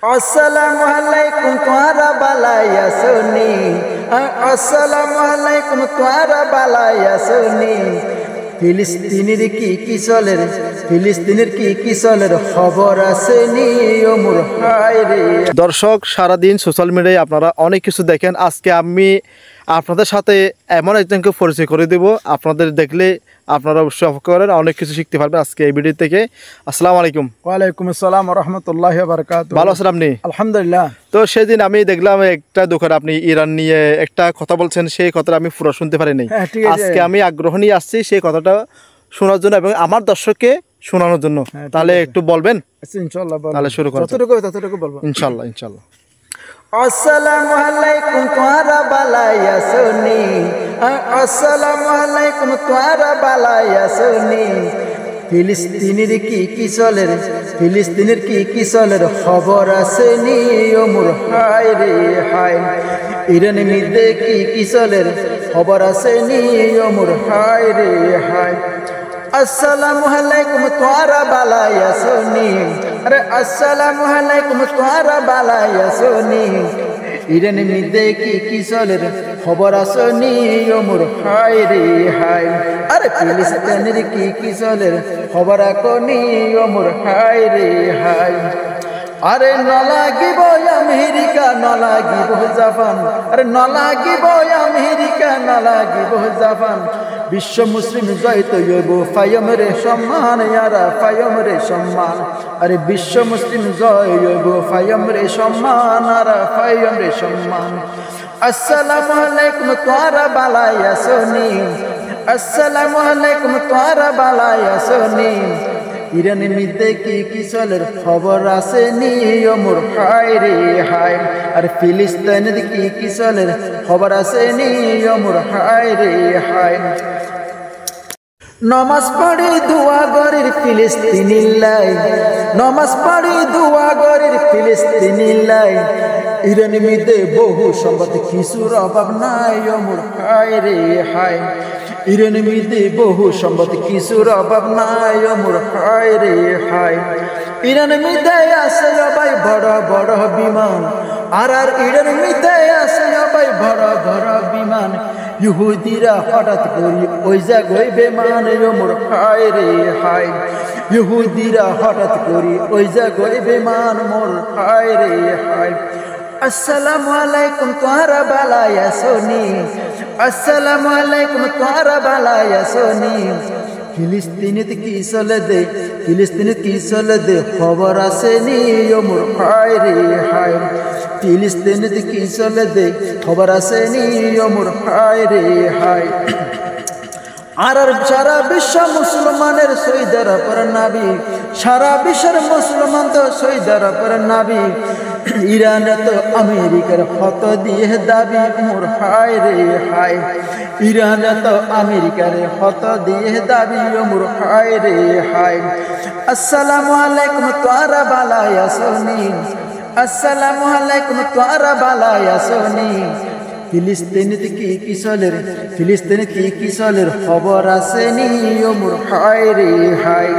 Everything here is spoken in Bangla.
আসসালামু আলাইকুম তোরা বালায়া শুনি, আসসালামু আলাইকুম তোরা বালায়া শুনি। ফিলিস্তিনের কি চলের, ফিলিস্তিনের কি চলের খবর আছে নি ও মোর হায় রে। দর্শক, সারাদিন সোশ্যাল মিডিয়ায় আপনারা অনেক কিছু দেখেন। আজকে আমি আপনাদের সাথে এমন একজনকে পরিচয় করে দেব, আপনাদের দেখলে আপনারা অবশ্যই অপেক্ষা করেন, অনেক কিছু শিখতে পারবেন আজকে এই ভিডিও থেকে। আসসালামু আলাইকুম। ওয়ালাইকুম আসসালাম ওয়া রাহমাতুল্লাহি ওয়া বারাকাতুহু। ভালো আছেন আপনি? আলহামদুলিল্লাহ। তো সেদিন আমি দেখলাম একটা দোকানে আপনি ইরান নিয়ে একটা কথা বলছেন, সেই কথাটা আমি পুরো শুনতে পারিনি। আজকে আমি আগ্রহ নিয়ে আসছি সেই কথাটা শোনার জন্য এবং আমার দর্শককে শোনানোর জন্য। তাহলে একটু বলবেন? ইনশাআল্লাহ। তাহলে শুরু করা যাক। যতটুকু বলবো ইনশাআল্লাহ ইনশাআল্লাহ। আসসালামু আলাইকুম তোরা বালায়া শুনি, আসসালামু আলাইকুম তোরা বালায়া শুনি। ফিলিস্তিনের কি চলের, ফিলিস্তিনের কি চলের খবর আছে নি ও মোর হায় রে হায়। ইরানের মধ্যে কি চলের খবর আছে নি ও মোর হায় রে হায়। আসসালামু আলাইকুম তোরা বালায়া শুনি, আরে আসসালামু আলাইকুম তোরা বালায়া শুনি। ইরানের মধ্যে কি চলের খবর আছে নি ও মোর হায় রে হায়। আরে ফিলিস্তিনের কি চলের খবর আকনি ও মোর হায় রে হায়। আরে নলাগিব আমেরিকা নলাগিব জাপান, আরে নলাগিব আমেরিকা নলাগিব জাপান। বিশ্ব মুসলিম জয় তৈব ফায়ম রে সম্মান, ইয়ারা ফায়ম রে সম্মান। আরে বিশ্ব মুসলিম জয় হইব ফায়ম রে সম্মান, আরা ফায়ম রে সম্মান। আসসালামু আলাইকুম তোরা বালায়া শুনি, আসসালামু আলাইকুম তোরা বালায়া শুনি। ইরানের মধ্যে কি চলের খবর আছে নি ও মোর হায় রে হায়। আর ফিলিস্তিনের কি চলের খবর আছে নি ও মোর হায় রে হায়। নমাজ পড়ি দোয়া গরির ফিলিস্তিনিল্লাই, নমাজ পড়ি দোয়া গরির ফিলিস্তিনিল্লাই। ইরানের মধ্যে বহু সম্পদ কিছুর অভাব নাই ও মোর হায় রে হায়। ইরানের মধ্যে বহু সম্পদ কিছুর অভাব নাই ও মোর হায় রে হায়। ইরানের মধ্যে আছে ভাই বড় বড় বিমান, আর ইরানের মধ্যে আছে ভাই বড় বড় বিমান। ইহুদিরা হঠাৎ করি ওই জায়গায় বেমান ও মোর হায় রে হায়। ইহুদিরা হঠাৎ করি ওই জায়গায় বেমান মোর হায় রে হায়। আসসালামু আলাইকুম তোরা বালায়া শুনি, আসসালামু আলাইকুম তোরা বালায়া শুনি। ফিলিস্তিনিতে কি চলে দে, ফিলিস্তিনে কি চলে দে খবর আছে নি ও মোর হায় রে হায়। ফিলিস্তিনিতে কি চলে দে খবর আছে নি ও মোর হায় রে হায়। আর সারা বিশ্ব মুসলমানের সৈদার পর নাবি, সারা বিশ্বের মুসলমান তো সৈদার পর নাবি। ইরানে তো আমেরিকার হত দিয়ে দাবি মোর হায় রে হায়। ইরানে তো আমেরিকার হত দিয়ে দাবি মোর হায় রে হায়। আসসালামু আলাইকুম তোরা বালায়া শুনি, আসসালামু আলাইকুম তোরা বালায়া শুনি। ফিলিস্তিনিতে কি চলের, ফিলিস্তিনে কি চলের খবর আছে নি ও মোর হায় রে হায়।